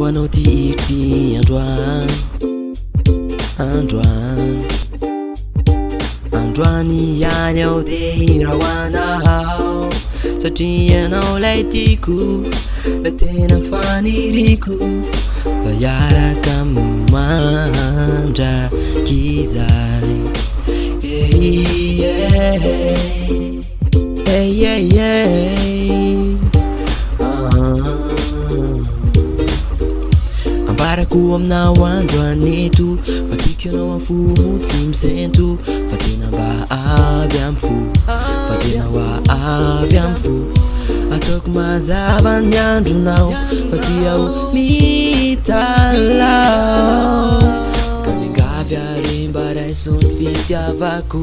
anao ty androany androany ihany aho de hirahoanao satria anao lay tiako la tena faniriko mba hiaraka mandraky zay ambarako aminao androaneto matiko anao afo motsy misento fa tena mba avy am fo fa tena hoa avy am fo ataoko mazava ny andronao fa tiao mitalao ka mingavy ary mba raisony fitiavako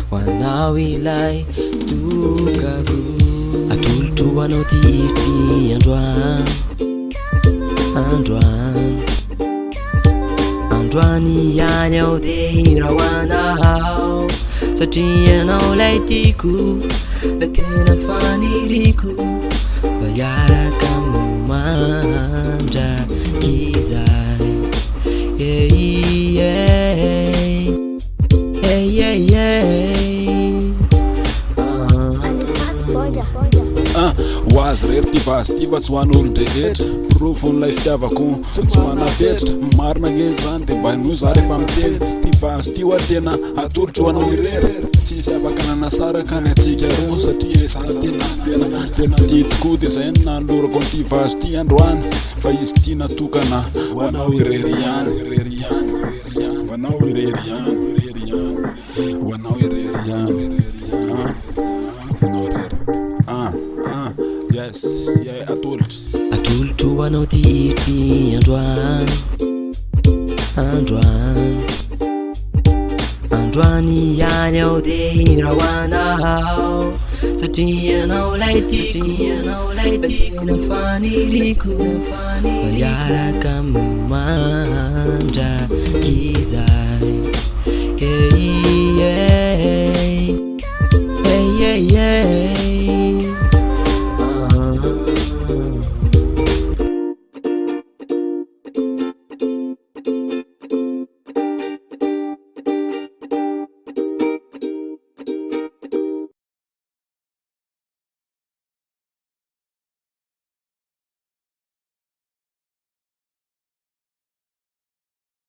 hoanao ilay tokako atolotro anao ty androany ihany aho de hirahoanao satria anao lay tiako la tena faniriko mba hiaraka mandraky zay hoazy rery ty vazitiva tsy hoan'olo ndrehetra profon'lay fitiavako tsy manapetratra marina nge zany de mba noho za rehefa miteny ty vazy ty hoa tena atolotro hoanao irery tsisy afaka nanasaraka ny atsika roa satria za tena ty tokoa de zay nanolorako ty vazy ty androany fa izy ty natokana hoanao irery ihany hoanao irery ihany hoanao irery ihany yes yeah atolotro anao ty androany ihany aho de hirahoanao satria anao lay tiako tena faniriko mba hiaraka mandraky zay